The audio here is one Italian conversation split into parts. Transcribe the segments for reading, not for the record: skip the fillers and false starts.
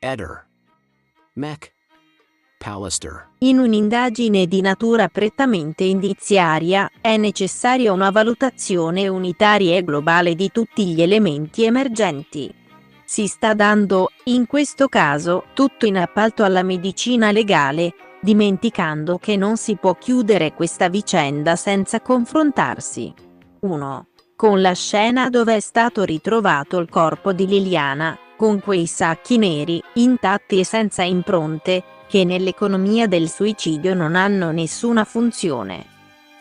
Eder. Mech. Pallister. In un'indagine di natura prettamente indiziaria, è necessaria una valutazione unitaria e globale di tutti gli elementi emergenti. Si sta dando, in questo caso, tutto in appalto alla medicina legale, dimenticando che non si può chiudere questa vicenda senza confrontarsi 1. Con la scena dove è stato ritrovato il corpo di Liliana, con quei sacchi neri, intatti e senza impronte, che nell'economia del suicidio non hanno nessuna funzione.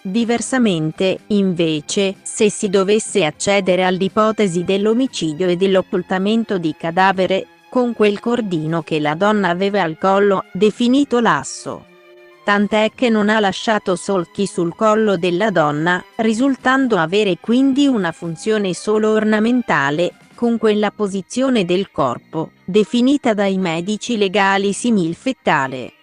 Diversamente, invece, se si dovesse accedere all'ipotesi dell'omicidio e dell'occultamento di cadavere, con quel cordino che la donna aveva al collo, definito lasso. Tant'è che non ha lasciato solchi sul collo della donna, risultando avere quindi una funzione solo ornamentale, con quella posizione del corpo, definita dai medici legali simil-fettale.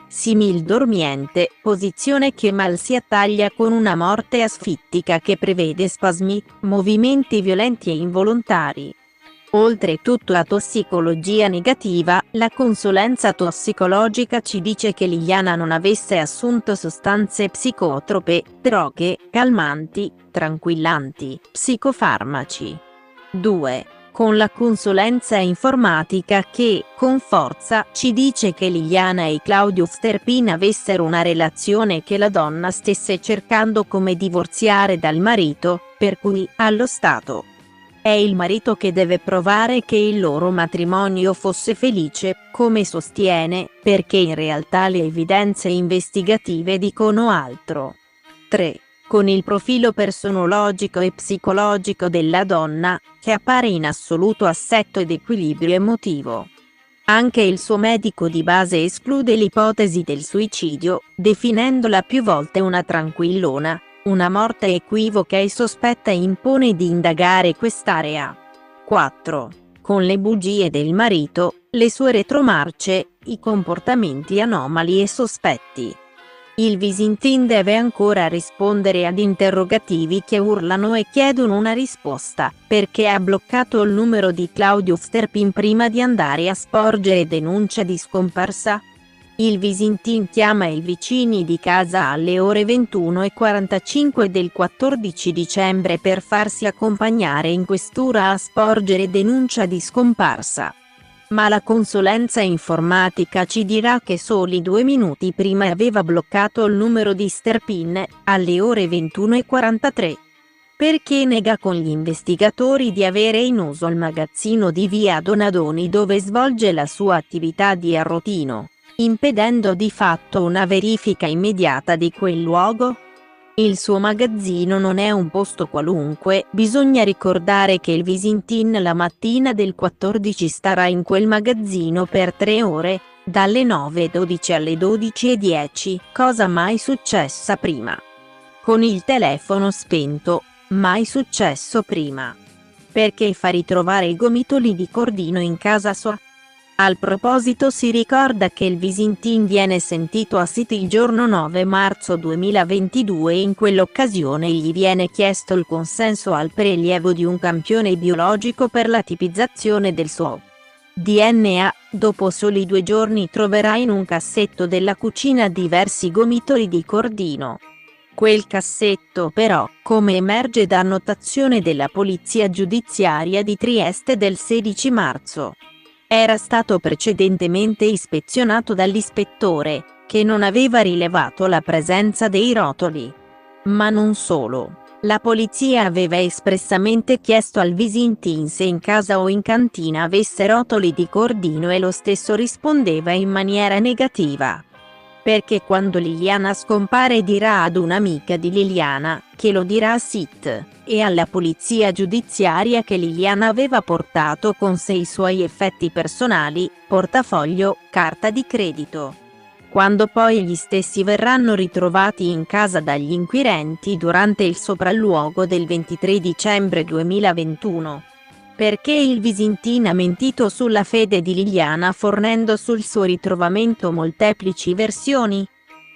Simil-dormiente, posizione che mal si attaglia con una morte asfittica che prevede spasmi, movimenti violenti e involontari. Oltretutto a tossicologia negativa, la consulenza tossicologica ci dice che Liliana non avesse assunto sostanze psicotrope, droghe, calmanti, tranquillanti, psicofarmaci. 2. Con la consulenza informatica che, con forza, ci dice che Liliana e Claudio Sterpin avessero una relazione che la donna stesse cercando come divorziare dal marito, per cui, allo stato, è il marito che deve provare che il loro matrimonio fosse felice, come sostiene, perché in realtà le evidenze investigative dicono altro. 3. Con il profilo personologico e psicologico della donna, che appare in assoluto assetto ed equilibrio emotivo. Anche il suo medico di base esclude l'ipotesi del suicidio, definendola più volte una tranquillona, una morte equivoca e sospetta e impone di indagare quest'area. 4. Con le bugie del marito, le sue retromarce, i comportamenti anomali e sospetti. Il Visintin deve ancora rispondere ad interrogativi che urlano e chiedono una risposta, perché ha bloccato il numero di Claudio Sterpin prima di andare a sporgere denuncia di scomparsa? Il Visintin chiama i vicini di casa alle ore 21:45 del 14 dicembre per farsi accompagnare in questura a sporgere denuncia di scomparsa. Ma la consulenza informatica ci dirà che soli 2 minuti prima aveva bloccato il numero di Sterpin, alle ore 21:43. Perché nega con gli investigatori di avere in uso il magazzino di via Donadoni dove svolge la sua attività di arrotino, impedendo di fatto una verifica immediata di quel luogo? Il suo magazzino non è un posto qualunque, bisogna ricordare che il Visintin la mattina del 14 starà in quel magazzino per 3 ore, dalle 9:12 alle 12:10, cosa mai successa prima. Con il telefono spento, mai successo prima. Perché fa ritrovare i gomitoli di cordino in casa sua? Al proposito si ricorda che il Visintin viene sentito a City il giorno 9 marzo 2022 e in quell'occasione gli viene chiesto il consenso al prelievo di un campione biologico per la tipizzazione del suo DNA. Dopo soli 2 giorni troverà in un cassetto della cucina diversi gomitoli di cordino. Quel cassetto però, come emerge da annotazione della Polizia Giudiziaria di Trieste del 16 marzo, era stato precedentemente ispezionato dall'ispettore, che non aveva rilevato la presenza dei rotoli. Ma non solo. La polizia aveva espressamente chiesto al Visintin se in casa o in cantina avesse rotoli di cordino e lo stesso rispondeva in maniera negativa. Perché quando Liliana scompare dirà ad un'amica di Liliana, che lo dirà a Sit, e alla polizia giudiziaria che Liliana aveva portato con sé i suoi effetti personali, portafoglio, carta di credito. Quando poi gli stessi verranno ritrovati in casa dagli inquirenti durante il sopralluogo del 23 dicembre 2021. Perché il Visintin ha mentito sulla fede di Liliana fornendo sul suo ritrovamento molteplici versioni?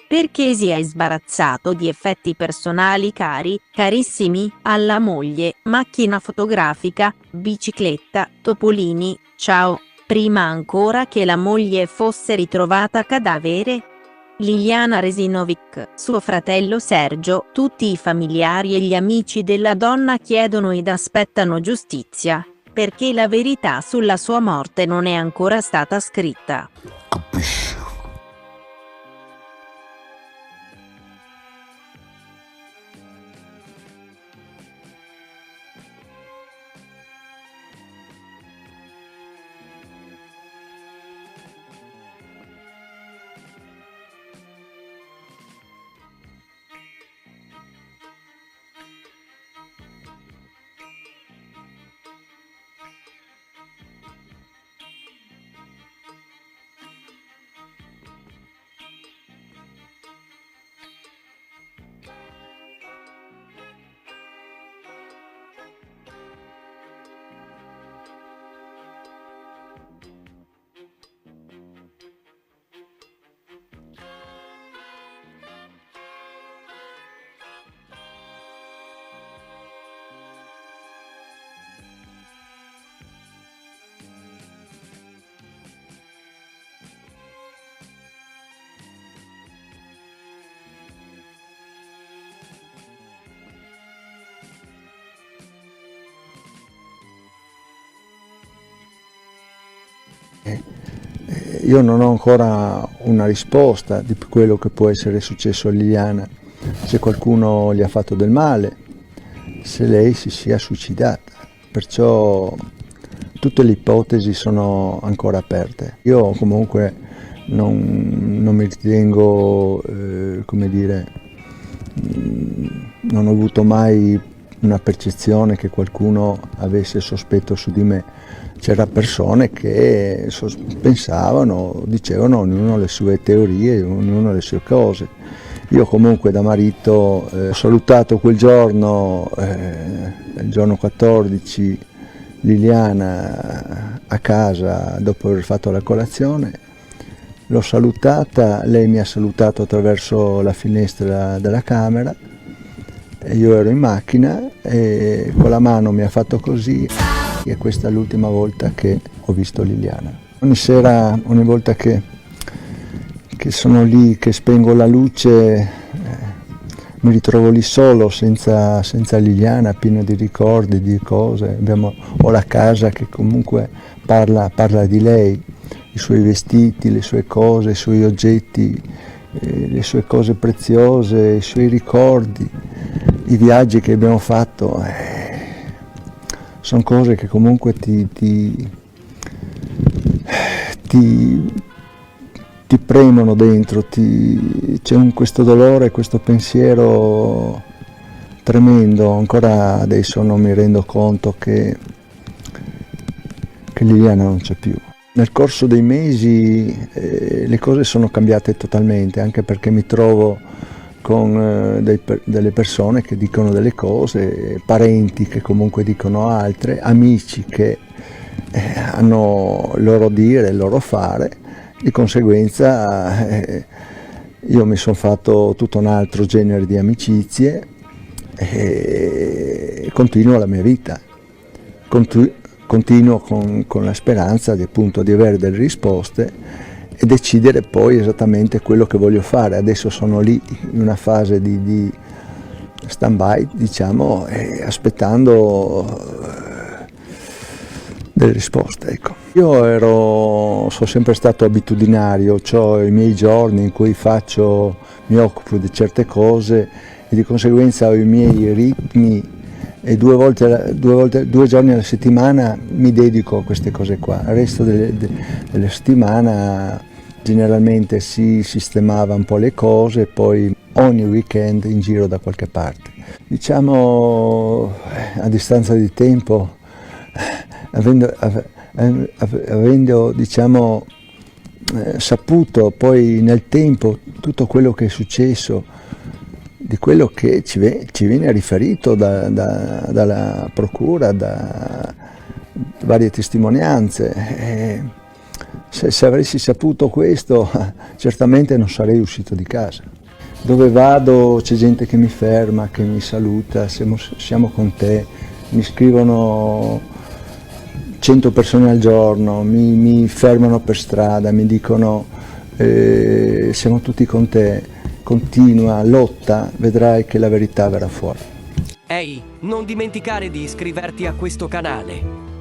Perché si è sbarazzato di effetti personali carissimi, alla moglie, macchina fotografica, bicicletta, topolini, ciao. prima ancora che la moglie fosse ritrovata cadavere? Liliana Resinovic, suo fratello Sergio, tutti i familiari e gli amici della donna chiedono ed aspettano giustizia, perché la verità sulla sua morte non è ancora stata scritta. Capisci? Io non ho ancora una risposta di quello che può essere successo a Liliana, se qualcuno gli ha fatto del male, se lei si sia suicidata, perciò tutte le ipotesi sono ancora aperte. Io comunque non mi ritengo, come dire, non ho avuto mai una percezione che qualcuno avesse sospetto su di me. C'erano persone che pensavano, dicevano ognuno le sue teorie, ognuno le sue cose. Io comunque da marito ho salutato quel giorno, il giorno 14, Liliana a casa dopo aver fatto la colazione. L'ho salutata, lei mi ha salutato attraverso la finestra della camera, e io ero in macchina e con la mano mi ha fatto così. E questa è l'ultima volta che ho visto Liliana. Ogni sera, ogni volta che sono lì, che spengo la luce, mi ritrovo lì solo, senza Liliana, pieno di ricordi, di cose. Ho la casa che comunque parla di lei, i suoi vestiti, le sue cose, i suoi oggetti, le sue cose preziose, i suoi ricordi, i viaggi che abbiamo fatto. Sono cose che comunque ti premono dentro, c'è questo dolore, questo pensiero tremendo. Ancora adesso non mi rendo conto che Liliana non c'è più. Nel corso dei mesi le cose sono cambiate totalmente, anche perché mi trovo con delle persone che dicono delle cose, parenti che comunque dicono altre, amici che hanno il loro dire, il loro fare. Di conseguenza io mi sono fatto tutto un altro genere di amicizie e continuo la mia vita. Continuo con la speranza appunto di avere delle risposte e decidere poi esattamente quello che voglio fare. Adesso sono lì in una fase di stand-by, diciamo, aspettando delle risposte, ecco. Io sono sempre stato abitudinario, ho i miei giorni in cui mi occupo di certe cose e di conseguenza ho i miei ritmi e due giorni alla settimana mi dedico a queste cose qua. Il resto della settimana generalmente si sistemava un po' le cose e poi ogni weekend in giro da qualche parte. Diciamo, a distanza di tempo, avendo diciamo, saputo poi nel tempo tutto quello che è successo, di quello che ci viene riferito dalla procura, da varie testimonianze. Se avessi saputo questo, certamente non sarei uscito di casa. Dove vado c'è gente che mi ferma, che mi saluta, siamo con te, mi scrivono 100 persone al giorno, mi fermano per strada, mi dicono siamo tutti con te, continua, lotta, vedrai che la verità verrà fuori. Ehi, non dimenticare di iscriverti a questo canale.